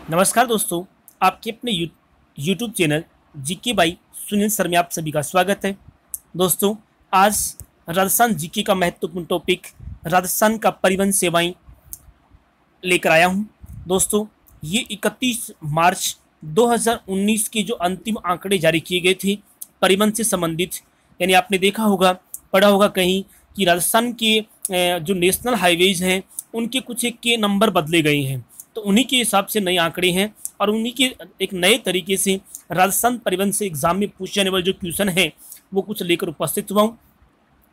नमस्कार दोस्तों, आपके अपने YouTube channel GK by Sunil sir में आप सभी का स्वागत है। दोस्तों, आज राजस्थान जीके का महत्वपूर्ण टॉपिक राजस्थान का परिवहन सेवाएं लेकर आया हूं। दोस्तों, ये 31 मार्च 2019 के जो अंतिम आंकड़े जारी किए गए थे परिवहन से संबंधित, यानी आपने देखा होगा, पढ़ा होगा कहीं कि राजस्थान के जो नेशनल हाईवेज हैं उनके कुछ एक के नंबर बदले गए हैं, तो उन्हीं के हिसाब से नए आंकड़े हैं और उन्हीं के एक नए तरीके से राजस्थान परिवहन से एग्जाम में पूछे जाने वाले जो क्वेश्चन है वो कुछ लेकर उपस्थित हुआ हूँ।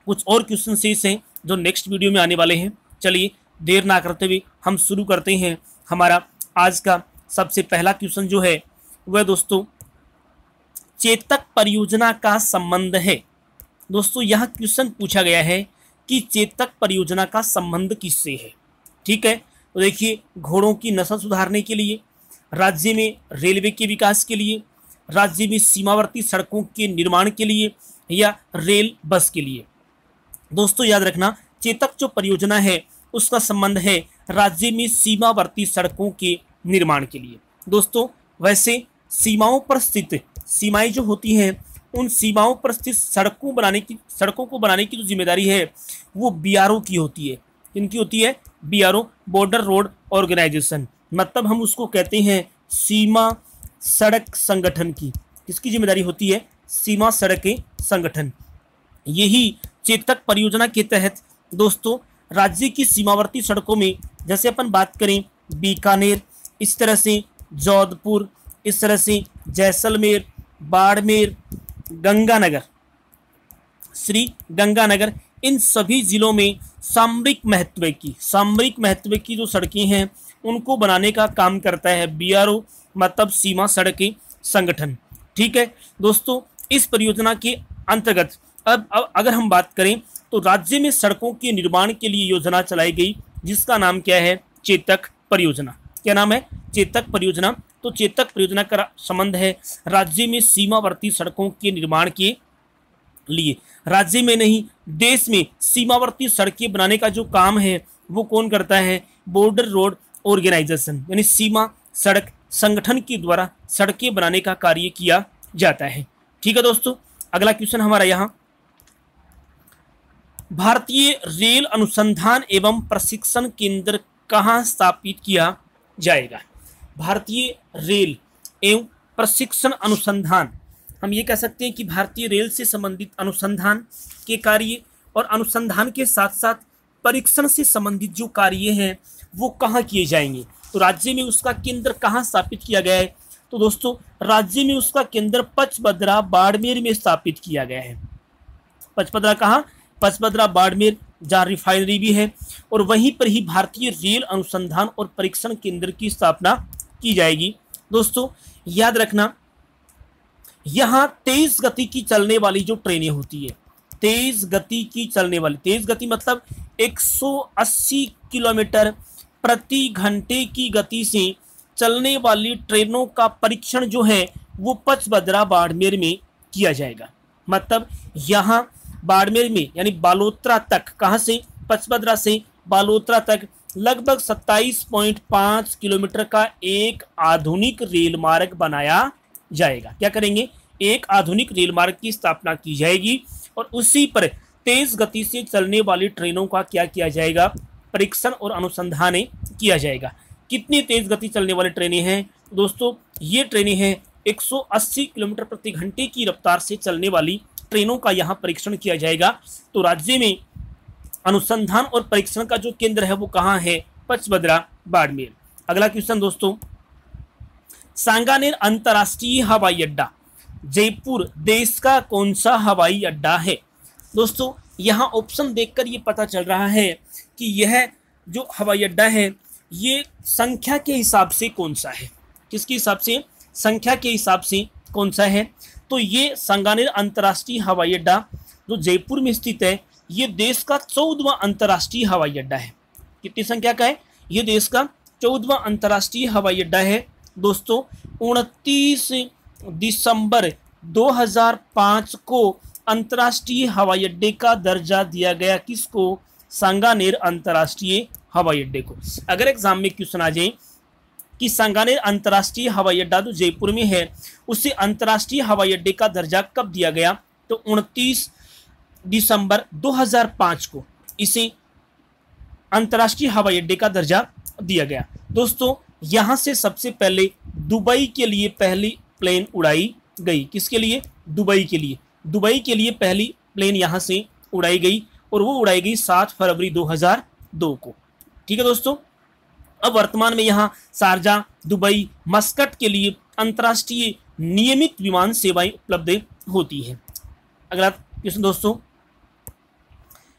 कुछ और क्वेश्चन शेष हैं जो नेक्स्ट वीडियो में आने वाले हैं। चलिए देर ना करते हुए हम शुरू करते हैं। हमारा आज का सबसे पहला क्वेश्चन जो है वह दोस्तों चेतक परियोजना का संबंध है। दोस्तों, यह क्वेश्चन पूछा गया है कि चेतक परियोजना का संबंध किससे है। ठीक है, तो देखिए, घोड़ों की नस्ल सुधारने के लिए, राज्य में रेलवे के विकास के लिए, राज्य में सीमावर्ती सड़कों के निर्माण के लिए या रेल बस के लिए। दोस्तों याद रखना, चेतक जो परियोजना है उसका संबंध है राज्य में सीमावर्ती सड़कों के निर्माण के लिए। दोस्तों, वैसे सीमाओं पर स्थित सीमाएं जो होती हैं उन सीमाओं पर स्थित सड़कों को बनाने की जो जिम्मेदारी है वो बीआरओ की होती है। किनकी होती है? बीआरओ, बॉर्डर रोड ऑर्गेनाइजेशन, मतलब हम उसको कहते हैं सीमा सड़क संगठन की। किसकी जिम्मेदारी होती है? सीमा सड़क संगठन। यही चेतक परियोजना के तहत दोस्तों राज्य की सीमावर्ती सड़कों में, जैसे अपन बात करें बीकानेर, इस तरह से जोधपुर, इस तरह से जैसलमेर, बाड़मेर, गंगानगर, श्री गंगानगर, इन सभी जिलों में सामरिक महत्व की जो सड़कें हैं उनको बनाने का काम करता है बीआरओ, मतलब सीमा सड़क संगठन। ठीक है दोस्तों, इस परियोजना के अंतर्गत अब अगर हम बात करें तो राज्य में सड़कों के निर्माण के लिए योजना चलाई गई जिसका नाम क्या है? चेतक परियोजना। क्या नाम है? चेतक परियोजना। तो चेतक परियोजना का संबंध है राज्य में सीमावर्ती सड़कों के निर्माण के लिए। राज्य में नहीं, देश में सीमावर्ती सड़कें बनाने का जो काम है वो कौन करता है? बॉर्डर रोड ऑर्गेनाइजेशन, यानी सीमा सड़क संगठन के द्वारा सड़कें बनाने का कार्य किया जाता है। ठीक है दोस्तों, अगला क्वेश्चन हमारा यहाँ, भारतीय रेल अनुसंधान एवं प्रशिक्षण केंद्र कहाँ स्थापित किया जाएगा? भारतीय रेल एवं प्रशिक्षण अनुसंधान, हम ये कह सकते हैं कि भारतीय रेल से संबंधित अनुसंधान के कार्य और अनुसंधान के साथ साथ परीक्षण से संबंधित जो कार्य हैं वो कहाँ किए जाएंगे। तो राज्य में उसका केंद्र कहाँ स्थापित किया गया है? तो दोस्तों राज्य में उसका केंद्र पचबदरा बाड़मेर में स्थापित किया गया है। पचबदरा कहाँ? पचबदरा बाड़मेर, जहाँ रिफाइनरी भी है, और वहीं पर ही भारतीय रेल अनुसंधान और परीक्षण केंद्र की स्थापना की जाएगी। दोस्तों याद रखना, यहाँ तेज गति की चलने वाली जो ट्रेनें होती है, तेज गति की चलने वाली, तेज गति मतलब 180 किलोमीटर प्रति घंटे की गति से चलने वाली ट्रेनों का परीक्षण जो है वो पचबदरा बाड़मेर में किया जाएगा। मतलब यहाँ बाड़मेर में, यानी बालोतरा तक, कहाँ से? पचबदरा से बालोतरा तक लगभग 27.5 किलोमीटर का एक आधुनिक रेल मार्ग बनाया जाएगा। क्या करेंगे? एक आधुनिक रेल मार्ग की स्थापना की जाएगी और उसी पर तेज गति से चलने वाली ट्रेनों का क्या किया जाएगा? परीक्षण और अनुसंधान किया जाएगा। कितनी तेज गति चलने वाली ट्रेनें हैं दोस्तों? ये ट्रेनें हैं 180 किलोमीटर प्रति घंटे की रफ्तार से चलने वाली ट्रेनों का यहाँ परीक्षण किया जाएगा। तो राज्य में अनुसंधान और परीक्षण का जो केंद्र है वो कहाँ है? पचबदरा बाड़मेर। अगला क्वेश्चन दोस्तों, सांगानेर अंतर्राष्ट्रीय हवाई अड्डा जयपुर देश का कौन सा हवाई अड्डा है? दोस्तों यहाँ ऑप्शन देखकर ये पता चल रहा है कि यह जो हवाई अड्डा है ये संख्या के हिसाब से कौन सा है। किसके हिसाब से? संख्या के हिसाब से कौन सा है? तो ये सांगानेर अंतर्राष्ट्रीय हवाई अड्डा जो जयपुर में स्थित है ये देश का 14वां अंतर्राष्ट्रीय हवाई अड्डा है। कितनी संख्या का है? ये देश का 14वां अंतर्राष्ट्रीय हवाई अड्डा है। दोस्तों 29 दिसंबर 2005 को अंतर्राष्ट्रीय हवाई अड्डे का दर्जा दिया गया। किसको? सांगानेर अंतर्राष्ट्रीय हवाई अड्डे को। अगर एग्जाम में क्वेश्चन आ जाए कि सांगानेर अंतर्राष्ट्रीय हवाई अड्डा जो जयपुर में है उसे अंतर्राष्ट्रीय हवाई अड्डे का दर्जा कब दिया गया? तो 29 दिसंबर 2005 को इसे अंतर्राष्ट्रीय हवाई अड्डे का दर्जा दिया गया। दोस्तों यहां से सबसे पहले दुबई के लिए पहली प्लेन उड़ाई गई। किसके लिए? दुबई के लिए। दुबई के लिए पहली प्लेन यहां से उड़ाई गई और वो उड़ाई गई 7 फरवरी 2002 को। ठीक है दोस्तों, अब वर्तमान में यहाँ शारजा, दुबई, मस्कट के लिए अंतर्राष्ट्रीय नियमित विमान सेवाएं उपलब्ध होती है। अगला क्वेश्चन दोस्तों,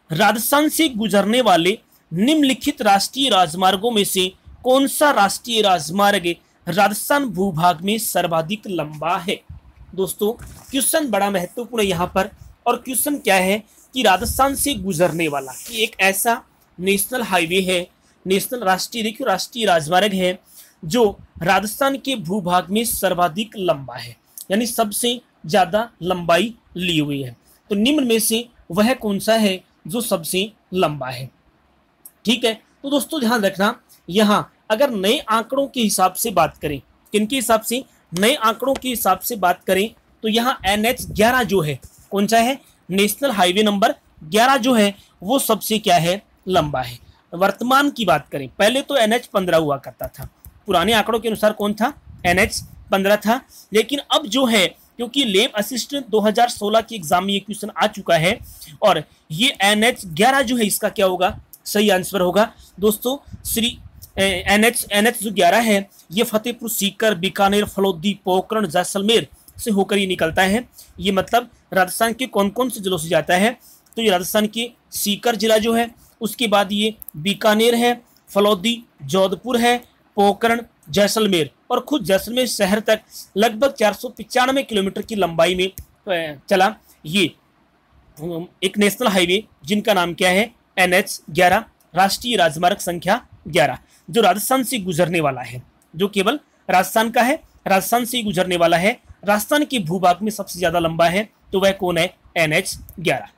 राजस्थान से गुजरने वाले निम्नलिखित राष्ट्रीय राजमार्गों में से कौन सा राष्ट्रीय राजमार्ग राजस्थान भूभाग में सर्वाधिक लंबा है? दोस्तों क्वेश्चन बड़ा महत्वपूर्ण है यहाँ पर, और क्वेश्चन क्या है कि राजस्थान से गुजरने वाला कि एक ऐसा नेशनल हाईवे है, नेशनल राष्ट्रीय राजमार्ग है जो राजस्थान के भूभाग में सर्वाधिक लंबा है, यानी सबसे ज्यादा लंबाई ली हुई है। तो निम्न में से वह कौन सा है जो सबसे लंबा है? ठीक है, तो दोस्तों ध्यान रखना, यहाँ अगर नए आंकड़ों के हिसाब से बात करें, किनके हिसाब से? नए आंकड़ों के हिसाब से बात करें तो यहाँ NH11 जो है कौन सा है? नेशनल हाईवे नंबर 11 जो है वो सबसे क्या है? लंबा है। वर्तमान की बात करें, पहले तो NH15 हुआ करता था, पुराने आंकड़ों के अनुसार कौन था? NH15 था। लेकिन अब जो है, क्योंकि लेब असिस्टेंट 2016 के एग्जाम में ये क्वेश्चन आ चुका है और ये NH11 जो है इसका क्या होगा? सही आंसर होगा दोस्तों श्री NH जो 11 है ये फतेहपुर सीकर, बीकानेर, फलोदी, पोखरण, जैसलमेर से होकर ये निकलता है। ये मतलब राजस्थान के कौन कौन से जिलों से जाता है? तो ये राजस्थान के सीकर जिला जो है, उसके बाद ये बीकानेर है, फलोदी, जोधपुर है, पोखरण, जैसलमेर और खुद जैसलमेर शहर तक लगभग 495 किलोमीटर की लंबाई में चला ये एक नेशनल हाईवे जिनका नाम क्या है? NH11, राष्ट्रीय राजमार्ग संख्या 11, जो राजस्थान से गुजरने वाला है, जो केवल राजस्थान का है, राजस्थान से गुजरने वाला है, राजस्थान के भूभाग में सबसे ज्यादा लंबा है। तो वह कौन है? NH11।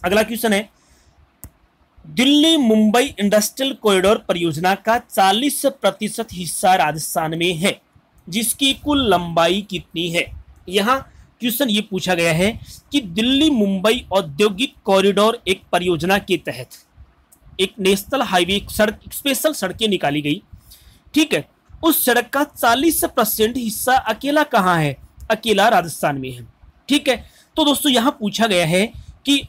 अगला क्वेश्चन है, दिल्ली मुंबई इंडस्ट्रियल कॉरिडोर परियोजना का 40% हिस्सा राजस्थान में है, जिसकी कुल लंबाई कितनी है? यहाँ क्वेश्चन ये पूछा गया है कि दिल्ली मुंबई औद्योगिक कॉरिडोर एक परियोजना के तहत एक नेशनल हाईवे सड़क, स्पेशल सड़कें निकाली गई। ठीक है, उस सड़क का 40% हिस्सा अकेला कहाँ है? अकेला राजस्थान में है। ठीक है, तो दोस्तों यहाँ पूछा गया है कि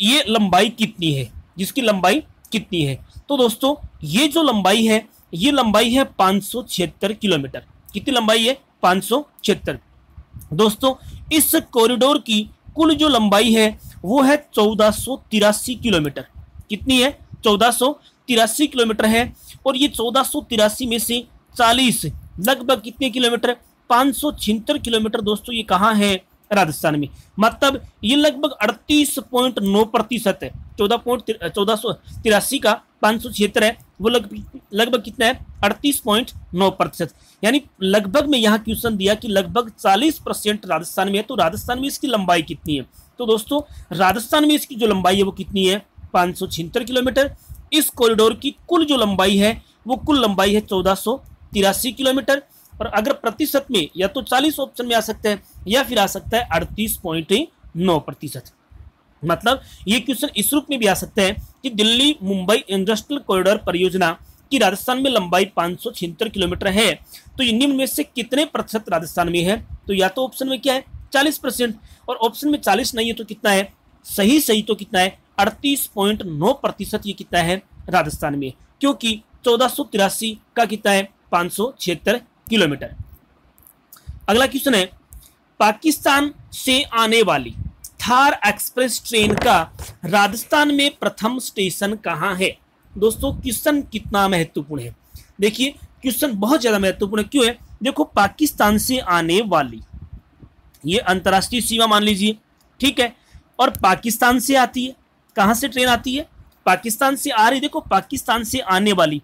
ये लंबाई कितनी है, जिसकी लंबाई कितनी है? तो दोस्तों ये जो लंबाई है, ये लंबाई है 576 किलोमीटर। कितनी लंबाई है? 576। दोस्तों इस कॉरिडोर की कुल जो लंबाई है वो है 1483 किलोमीटर। कितनी है? 1483 किलोमीटर है। और ये 1483 में से 40 लगभग कितने किलोमीटर? 576 किलोमीटर दोस्तों ये कहाँ है? राजस्थान में। मतलब ये लगभग 38.9% है। 1483 का 576 है, वो लगभग कितना है? 38.9%। यानी लगभग में यहाँ क्वेश्चन दिया कि लगभग 40% राजस्थान में है। तो राजस्थान में इसकी लंबाई कितनी है? तो दोस्तों राजस्थान में इसकी जो लंबाई है वो कितनी है? 576 किलोमीटर। इस कॉरिडोर की कुल जो लंबाई है वो कुल लंबाई है 1483 किलोमीटर। और अगर प्रतिशत में या तो 40 ऑप्शन में आ सकता है या फिर आ सकता है 38.9%। मतलब ये क्वेश्चन इस रूप में भी आ सकता है कि दिल्ली मुंबई इंडस्ट्रियल कॉरिडोर परियोजना की राजस्थान में लंबाई 576 किलोमीटर है, तो ये निम्न में से कितने प्रतिशत राजस्थान में है? तो या तो ऑप्शन में क्या है? 40%, और ऑप्शन में 40 नहीं है तो कितना है? सही तो कितना है? 38.9% ये कितना है? राजस्थान में, क्योंकि 1483 का कितना है? 576 किलोमीटर। अगला क्वेश्चन है, पाकिस्तान से आने वाली थार एक्सप्रेस ट्रेन का राजस्थान में प्रथम स्टेशन कहां है? दोस्तों क्वेश्चन कितना महत्वपूर्ण है, देखिए क्वेश्चन बहुत ज्यादा महत्वपूर्ण है। क्यों है? देखो पाकिस्तान से आने वाली, ये अंतरराष्ट्रीय सीमा मान लीजिए, ठीक है, और पाकिस्तान से आती है। कहां से ट्रेन आती है? पाकिस्तान से आ रही। देखो पाकिस्तान से आने वाली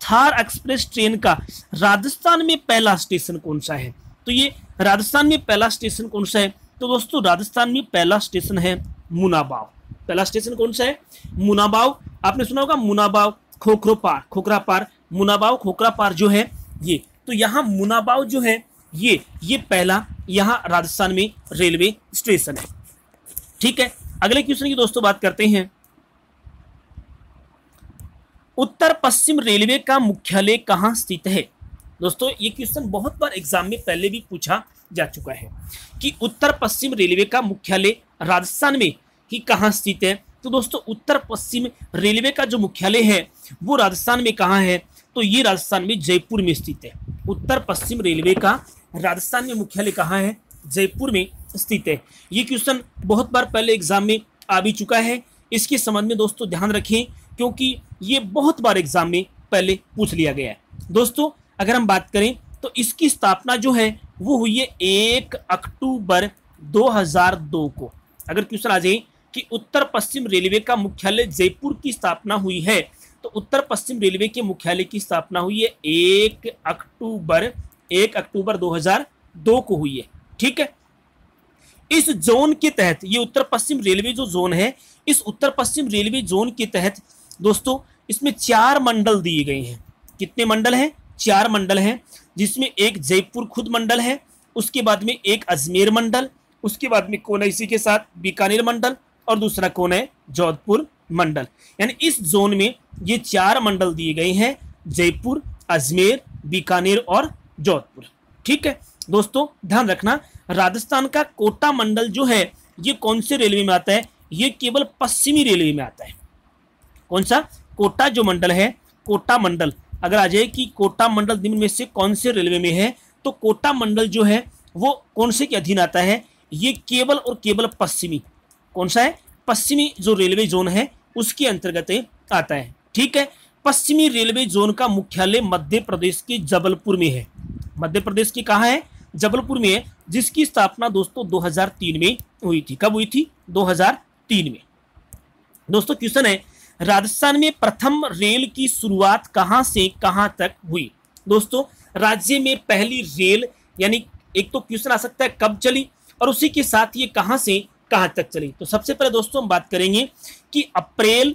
थार एक्सप्रेस ट्रेन का राजस्थान में पहला स्टेशन कौन सा है? तो ये राजस्थान में पहला स्टेशन कौन सा है? तो दोस्तों राजस्थान में पहला स्टेशन है मुनाबाव। पहला स्टेशन कौन सा है? मुनाबाव। आपने सुना होगा मुनाबाव खोखरापार। मुनाबाव खोखरापार जो है ये तो यहाँ मुनाबाव जो है ये पहला यहाँ राजस्थान में रेलवे स्टेशन है। ठीक है, अगले क्वेश्चन की दोस्तों बात करते हैं। उत्तर पश्चिम रेलवे का मुख्यालय कहाँ स्थित है? दोस्तों ये क्वेश्चन बहुत बार एग्जाम में पहले भी पूछा जा चुका है कि उत्तर पश्चिम रेलवे का मुख्यालय राजस्थान में ही कहाँ स्थित है। तो दोस्तों उत्तर पश्चिम रेलवे का जो मुख्यालय है वो राजस्थान में कहाँ है? तो ये राजस्थान में जयपुर में स्थित है। उत्तर पश्चिम रेलवे का राजस्थान में मुख्यालय कहाँ है? जयपुर में स्थित है। ये क्वेश्चन बहुत बार पहले एग्जाम में आ भी चुका है। इसके संबंध में दोस्तों ध्यान रखें क्योंकि ये बहुत बार एग्जाम में पहले पूछ लिया गया है। दोस्तों अगर हम बात करें तो इसकी स्थापना जो है वो हुई है 1 अक्टूबर 2002 को। अगर क्वेश्चन आ जाए कि उत्तर पश्चिम रेलवे का मुख्यालय जयपुर की स्थापना हुई है तो उत्तर पश्चिम रेलवे के मुख्यालय की स्थापना हुई है 1 अक्टूबर 2002 को हुई है। ठीक है, इस जोन के तहत ये उत्तर पश्चिम रेलवे जो जोन है, इस उत्तर पश्चिम रेलवे जोन के तहत दोस्तों इसमें 4 मंडल दिए गए हैं। कितने मंडल हैं? 4 मंडल हैं, जिसमें एक जयपुर खुद मंडल है, उसके बाद में एक अजमेर मंडल, उसके बाद में कौन है इसी के साथ बीकानेर मंडल और दूसरा कौन है जोधपुर मंडल। यानी इस जोन में ये 4 मंडल दिए गए हैं, जयपुर, अजमेर, बीकानेर और जोधपुर। ठीक है दोस्तों, ध्यान रखना राजस्थान का कोटा मंडल जो है ये कौन से रेलवे में आता है? ये केवल पश्चिमी रेलवे में आता है। कौन सा? कोटा जो मंडल है, कोटा मंडल अगर आ जाए कि कोटा मंडल निम्न में से कौन से रेलवे में है तो कोटा मंडल जो है वो कौन से के अधीन आता है? ये केवल और केवल पश्चिमी, कौन सा है? पश्चिमी जो रेलवे जोन है उसके अंतर्गत आता है। ठीक है, पश्चिमी रेलवे जोन का मुख्यालय मध्य प्रदेश के जबलपुर में है। मध्य प्रदेश की कहाँ है? जबलपुर में है, जिसकी स्थापना दोस्तों 2003 में हुई थी। कब हुई थी? 2003 में। दोस्तों क्वेश्चन है राजस्थान में प्रथम रेल की शुरुआत कहां से कहां तक हुई? दोस्तों राज्य में पहली रेल, यानी एक तो क्वेश्चन आ सकता है कब चली और उसी के साथ ये कहां से कहां तक चली। तो सबसे पहले दोस्तों हम बात करेंगे कि अप्रैल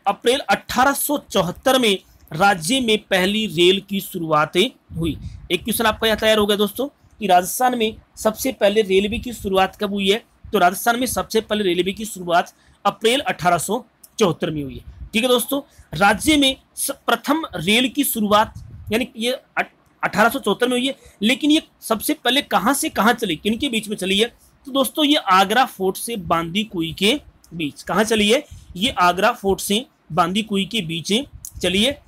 1874 में राज्य में पहली रेल की शुरुआत हुई। एक क्वेश्चन आपका यहाँ तैयार हो गया दोस्तों कि राजस्थान में सबसे पहले रेलवे की शुरुआत कब हुई है? तो राजस्थान में सबसे पहले रेलवे की शुरुआत अप्रैल 1874 में हुई है। ठीक है दोस्तों, राज्य में प्रथम रेल की शुरुआत यानी ये 1874 में हुई है, लेकिन ये सबसे पहले कहां से कहां चली, किनके बीच में चली है? तो दोस्तों ये आगरा फोर्ट से बांदी कुई के बीच। कहां चली है? ये आगरा फोर्ट से बांदी कुई के बीच चली है।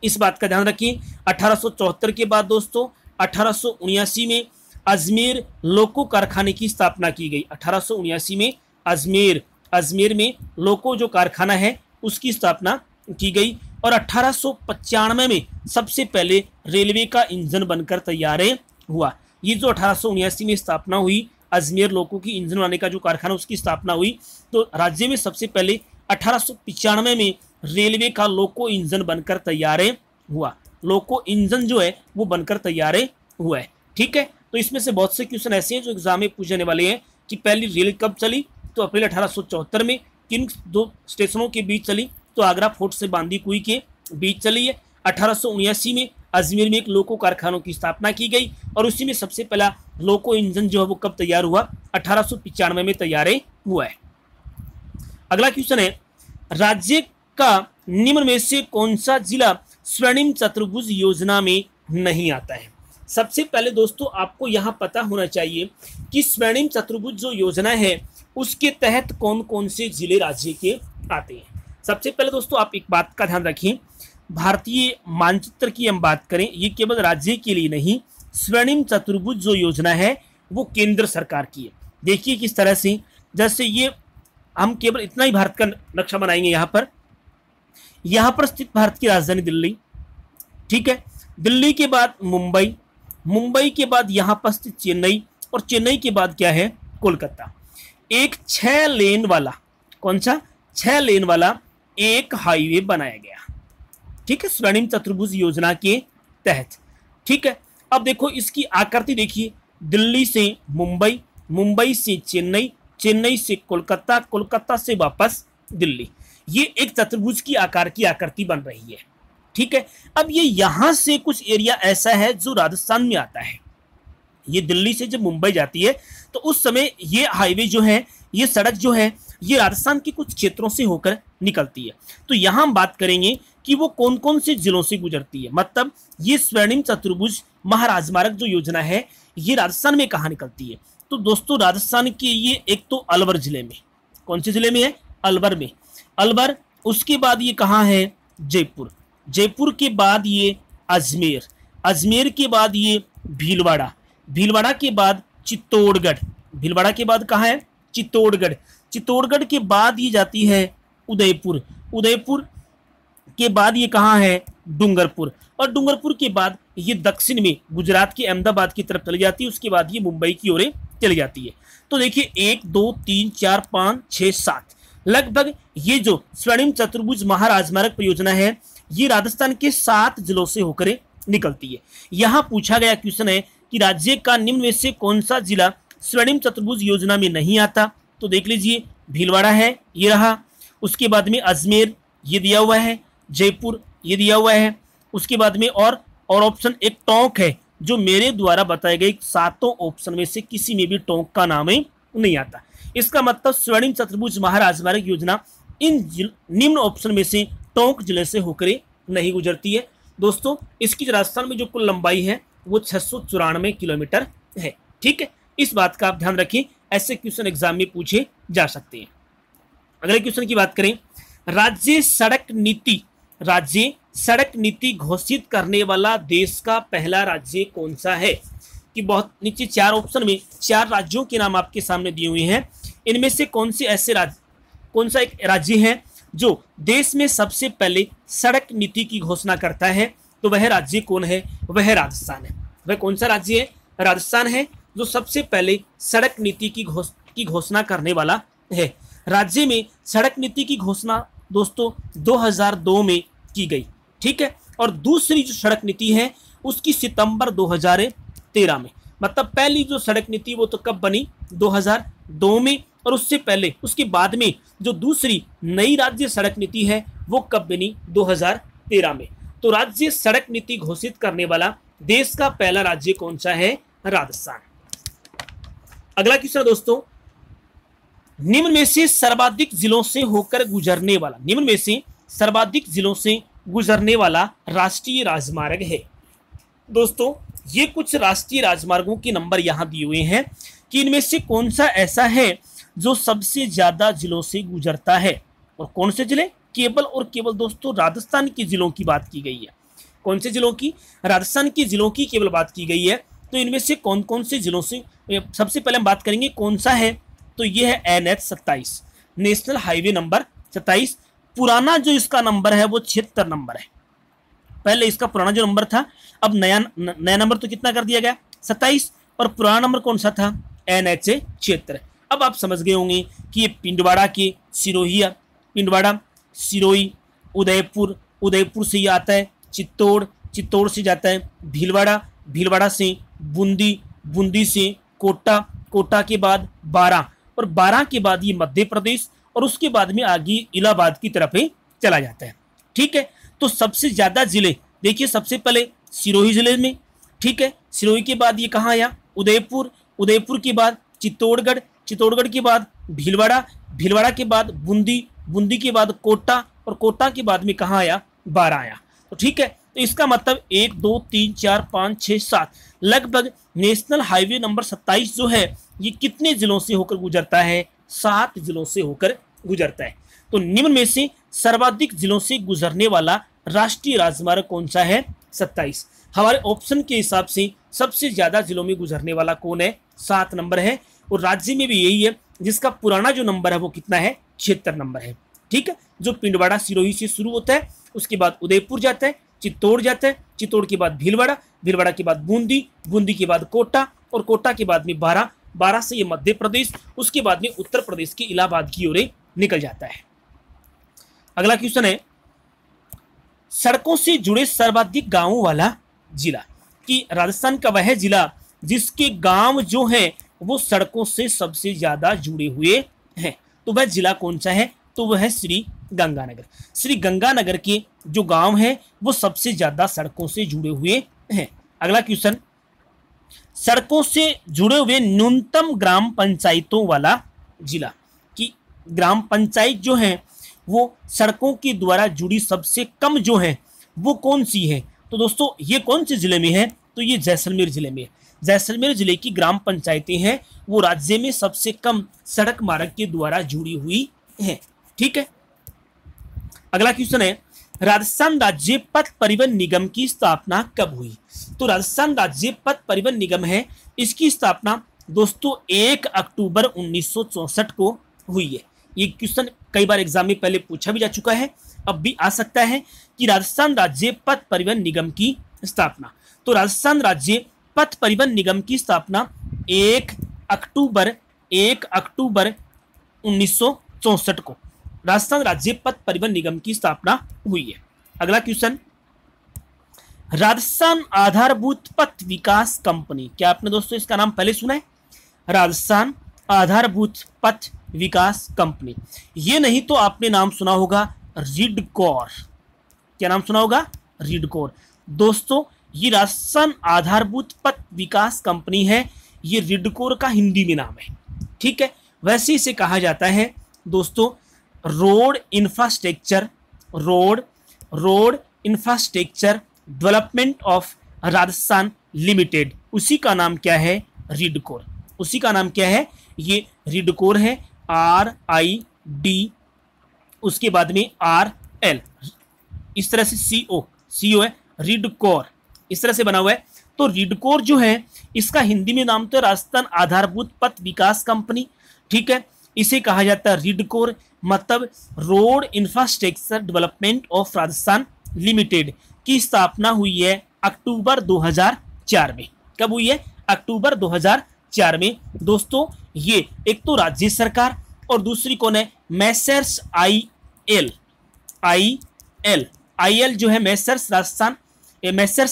इस बात का ध्यान रखिए। 1874 के बाद दोस्तों 1879 में अजमेर लोको कारखाने की स्थापना की गई। 1879 में अजमेर में लोको जो कारखाना है उसकी स्थापना की गई और 1895 में सबसे पहले रेलवे का इंजन बनकर तैयार हुआ। ये जो 1879 में स्थापना हुई अजमेर लोको की इंजन बनाने का जो कारखाना उसकी स्थापना हुई, तो राज्य में सबसे पहले 1895 में रेलवे का लोको इंजन बनकर तैयार हुआ। लोको इंजन जो है वो बनकर तैयार हुआ है। ठीक है, तो इसमें से बहुत से क्वेश्चन ऐसे हैं जो एग्जाम में पूछने वाले हैं कि पहली रेल कब चली? तो अप्रैल 1874 में। किन 2 स्टेशनों के बीच चली? तो आगरा फोर्ट से बांदी कुई के बीच चली है। 1879 में अजमेर में एक लोको कारखानों की स्थापना की गई और उसी में सबसे पहला लोको इंजन जो है वो कब तैयार हुआ? 1895 में तैयार हुआ है। अगला क्वेश्चन है राज्य का निम्न में से कौन सा जिला स्वर्णिम चतुर्भुज योजना में नहीं आता है? सबसे पहले दोस्तों आपको यहां पता होना चाहिए कि स्वर्णिम चतुर्भुज जो योजना है उसके तहत कौन कौन से जिले राज्य के आते हैं। सबसे पहले दोस्तों आप एक बात का ध्यान रखिए, भारतीय मानचित्र की हम बात करें ये केवल राज्य के लिए नहीं, स्वर्णिम चतुर्भुज जो योजना है वो केंद्र सरकार की है। देखिए किस तरह से, जैसे ये हम केवल इतना ही भारत का नक्शा बनाएंगे। यहाँ पर स्थित भारत की राजधानी दिल्ली। ठीक है, दिल्ली के बाद मुंबई, मुंबई के बाद यहाँ पर स्थित चेन्नई और चेन्नई के बाद क्या है? कोलकाता। एक 6 लेन वाला, कौन सा? 6 लेन वाला एक हाईवे बनाया गया। ठीक है, स्वर्णिम चतुर्भुज योजना के तहत। ठीक है, अब देखो इसकी आकृति देखिए, दिल्ली से मुंबई, मुंबई से चेन्नई, चेन्नई से कोलकाता, कोलकाता से वापस दिल्ली। ये एक चतुर्भुज की आकार की आकृति बन रही है। ठीक है। अब ये यहाँ से कुछ एरिया ऐसा है जो राजस्थान में आता है। ये दिल्ली से जब मुंबई जाती है तो उस समय ये हाईवे जो है, ये सड़क जो है, ये राजस्थान के कुछ क्षेत्रों से होकर निकलती है। तो यहाँ हम बात करेंगे कि वो कौन कौन से जिलों से गुजरती है। मतलब ये स्वर्णिम चतुर्भुज महाराजमार्ग जो योजना है, ये राजस्थान में कहाँ निकलती है। तो दोस्तों राजस्थान के ये एक तो अलवर जिले में, कौन से जिले में है, अलवर में, अलवर। उसके बाद ये कहाँ है, जयपुर, जयपुर के बाद ये अजमेर, अजमेर के बाद ये भीलवाड़ा, भीलवाड़ा के बाद चित्तौड़गढ़, भीलवाड़ा के बाद कहाँ है, चित्तौड़गढ़, चित्तौड़गढ़ के बाद ये जाती है उदयपुर, उदयपुर के बाद ये कहाँ है, डूंगरपुर, और डूंगरपुर के बाद ये दक्षिण में गुजरात के अहमदाबाद की तरफ चली जाती है। उसके बाद ये मुंबई की ओर चली जाती है। तो देखिए 1 2 3 4 5 6 7 लगभग ये जो स्वर्णिम चतुर्भुज महाराजमार्ग परियोजना है, ये राजस्थान के 7 जिलों से होकर निकलती है। यहाँ पूछा गया क्वेश्चन है कि राज्य का निम्न में से कौन सा जिला स्वर्णिम चतुर्भुज योजना में नहीं आता। तो देख लीजिए भीलवाड़ा है, ये रहा। उसके बाद में अजमेर ये दिया हुआ है, जयपुर ये दिया हुआ है। उसके बाद में और ऑप्शन एक टोंक है, जो मेरे द्वारा बताए गए 7 ऑप्शन में से किसी में भी टोंक का नाम ही नहीं आता। इसका मतलब स्वर्णिम चतुर्भुज महाराजमार्ग योजना इन निम्न ऑप्शन में से टोंक जिले से होकर नहीं गुजरती है। दोस्तों इसकी राजस्थान में जो कुल लंबाई है वो 694 किलोमीटर है। ठीक है, इस बात का आप ध्यान रखिए, ऐसे क्वेश्चन एग्जाम में पूछे जा सकते हैं। अगले क्वेश्चन की बात करें, राज्य सड़क नीति, राज्य सड़क नीति घोषित करने वाला देश का पहला राज्य कौन सा है। कि बहुत नीचे 4 ऑप्शन में 4 राज्यों के नाम आपके सामने दिए हुए हैं। इनमें से कौन से ऐसे राज्य, कौन सा एक राज्य है जो देश में सबसे पहले सड़क नीति की घोषणा करता है। तो वह राज्य कौन है, वह राजस्थान है। वह कौन सा राज्य है, राजस्थान है, जो सबसे पहले सड़क नीति की घोषणा करने वाला है। राज्य में सड़क नीति की घोषणा दोस्तों 2002 में की गई। ठीक है, और दूसरी जो सड़क नीति है उसकी सितंबर 2013 में। मतलब पहली जो सड़क नीति वो तो कब बनी, 2002 में, और उससे पहले उसके बाद में जो दूसरी नई राज्य सड़क नीति है वो कब बनी, 2013 में। तो राज्य सड़क नीति घोषित करने वाला देश का पहला राज्य कौन सा है, राजस्थान। अगला क्वेश्चन दोस्तों, निम्न में से सर्वाधिक जिलों से होकर गुजरने वाला, निम्न में से सर्वाधिक जिलों से गुजरने वाला राष्ट्रीय राजमार्ग है। दोस्तों ये कुछ राष्ट्रीय राजमार्गों के नंबर यहां दिए हुए हैं कि इनमें से कौन सा ऐसा है जो सबसे ज्यादा जिलों से गुजरता है। और कौन से जिले, केवल और केवल दोस्तों राजस्थान के जिलों की बात की गई है। कौन से जिलों की, राजस्थान के जिलों की केवल बात की गई है। तो इनमें से कौन कौन से जिलों से, सबसे पहले हम बात करेंगे कौन सा है। तो ये है NH 27, नेशनल हाईवे नंबर 27। पुराना जो इसका नंबर है वो 76 नंबर है। पहले इसका पुराना जो नंबर था, अब नया नंबर तो कितना कर दिया गया, 27, और पुराना नंबर कौन सा था, NH 76। अब आप समझ गए होंगे कि ये पिंडवाड़ा के सिरोहिया, पिंडवाड़ा, सिरोही, उदयपुर, उदयपुर से ये आता है चित्तौड़, चित्तौड़ से जाता है भीलवाड़ा, भीलवाड़ा से बूंदी, बूंदी से कोटा, कोटा के बाद बारां, और बारां के बाद ये मध्य प्रदेश, और उसके बाद में आगे इलाहाबाद की तरफ चला जाता है। ठीक है, तो सबसे ज्यादा जिले देखिए, सबसे पहले सिरोही जिले में, ठीक है, सिरोही के बाद ये कहाँ आया, उदयपुर, उदयपुर के बाद चित्तौड़गढ़, चित्तौड़गढ़ के बाद भीलवाड़ा, भीलवाड़ा के बाद बूंदी, बूंदी के बाद कोटा, और कोटा के बाद में कहाँ आया, बारां आया। तो ठीक है, तो इसका मतलब 1 2 3 4 5 6 7 लगभग नेशनल हाईवे नंबर 27 जो है ये कितने जिलों से होकर गुजरता है, 7 जिलों से होकर गुजरता है। तो निम्न में से सर्वाधिक जिलों से गुजरने वाला राष्ट्रीय राजमार्ग कौन सा है, 27। हमारे ऑप्शन के हिसाब से सबसे ज्यादा जिलों में गुजरने वाला कौन है, 7 नंबर है। और राज्य में भी यही है, जिसका पुराना जो नंबर है वो कितना है, 76 नंबर है। ठीक है, जो पिंडवाड़ा सिरोही से शुरू होता है, उसके बाद उदयपुर जाता है, चित्तौड़ जाता है, चित्तौड़ के बाद भीलवाड़ा, भीलवाड़ा के बाद बूंदी, बूंदी के बाद कोटा, और कोटा के बाद में बारां, बारां से ये मध्य प्रदेश, उसके बाद में उत्तर प्रदेश के इलाहाबाद की ओर निकल जाता है। अगला क्वेश्चन है, सड़कों से जुड़े सर्वाधिक गांवों वाला जिला। कि राजस्थान का वह जिला जिसके गांव जो है वो सड़कों से सबसे ज्यादा जुड़े हुए हैं। तो वह जिला कौन सा है, तो वह है श्री गंगानगर। श्री गंगानगर के जो गांव हैं वो सबसे ज्यादा सड़कों से जुड़े हुए हैं। अगला क्वेश्चन, सड़कों से जुड़े हुए न्यूनतम ग्राम पंचायतों वाला जिला, कि ग्राम पंचायत जो है वो सड़कों के द्वारा जुड़ी सबसे कम जो है वो कौन सी है? तो दोस्तों ये कौन से जिले में है? तो ये जैसलमेर जिले में है। जैसलमेर जिले की ग्राम पंचायतें हैं वो राज्य में सबसे कम सड़क मार्ग के द्वारा जुड़ी हुई हैं। ठीक है। अगला क्वेश्चन है, राजस्थान राज्य पथ परिवहन निगम की स्थापना कब हुई? तो राजस्थान राज्य पथ परिवहन निगम है, इसकी स्थापना दोस्तों 1 अक्टूबर 1964 को हुई है। ये क्वेश्चन कई बार एग्जाम में पहले पूछा भी जा चुका है, अब भी आ सकता है कि राजस्थान राज्य पथ परिवहन निगम की स्थापना। तो राजस्थान राज्य पथ परिवहन निगम की स्थापना 1 अक्टूबर 1964 को राजस्थान राज्य पथ परिवहन निगम की स्थापना हुई है। अगला क्वेश्चन, राजस्थान आधारभूत पथ विकास कंपनी, क्या आपने दोस्तों इसका नाम पहले सुना है? राजस्थान आधारभूत पथ विकास कंपनी। ये नहीं तो आपने नाम सुना होगा रिडकोर। क्या नाम सुना होगा? रिडकोर। दोस्तों ये राजस्थान आधारभूत पथ विकास कंपनी है, ये रिडकोर का हिंदी में नाम है। ठीक है। वैसे इसे कहा जाता है दोस्तों road infrastructure development of Rajasthan limited, उसी का नाम क्या है? रिडकोर। उसी का नाम क्या है? ये रिडकोर है, RID, उसके बाद में RL, इस तरह से CO है, रिडकोर इस तरह से बना हुआ है। तो रिडकोर जो है इसका हिंदी में नाम तो राजस्थान आधारभूत पथ विकास कंपनी। ठीक है। इसे कहा जाता है रिडकोर, मतलब road infrastructure development of Rajasthan limited की स्थापना हुई है अक्टूबर 2004 में। कब हुई है? अक्टूबर 2004 में। दोस्तों ये एक तो राज्य सरकार और दूसरी कौन है? मैसर्स IL जो है मैसर्स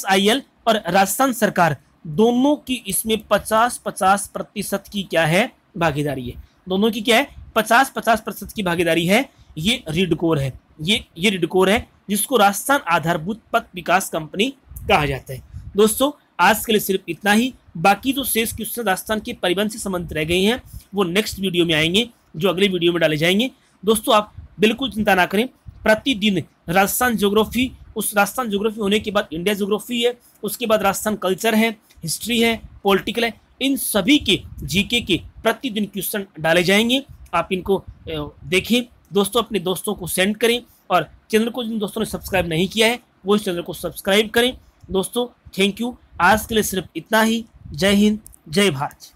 IL और राजस्थान सरकार दोनों की इसमें 50-50% की क्या है? भागीदारी है। दोनों की क्या है? 50-50% की भागीदारी है। ये रिडकोर है, ये रिडकोर है जिसको राजस्थान आधारभूत पथ विकास कंपनी कहा जाता है। दोस्तों आज के लिए सिर्फ इतना ही। बाकी जो शेष क्वेश्चन राजस्थान के परिवहन से संबंधित रह गए हैं वो नेक्स्ट वीडियो में आएंगे, जो अगले वीडियो में डाले जाएंगे। दोस्तों आप बिल्कुल चिंता ना करें, प्रतिदिन राजस्थान ज्योग्राफी, उस राजस्थान ज्योग्राफी होने के बाद इंडिया ज्योग्राफी है, उसके बाद राजस्थान कल्चर है, हिस्ट्री है, पॉलिटिकल है, इन सभी के जीके के प्रतिदिन क्वेश्चन डाले जाएंगे। आप इनको देखें दोस्तों, अपने दोस्तों को सेंड करें और चैनल को जिन दोस्तों ने सब्सक्राइब नहीं किया है वो इस चैनल को सब्सक्राइब करें। दोस्तों थैंक यू। आज के लिए सिर्फ इतना ही। जय हिंद, जय भारत।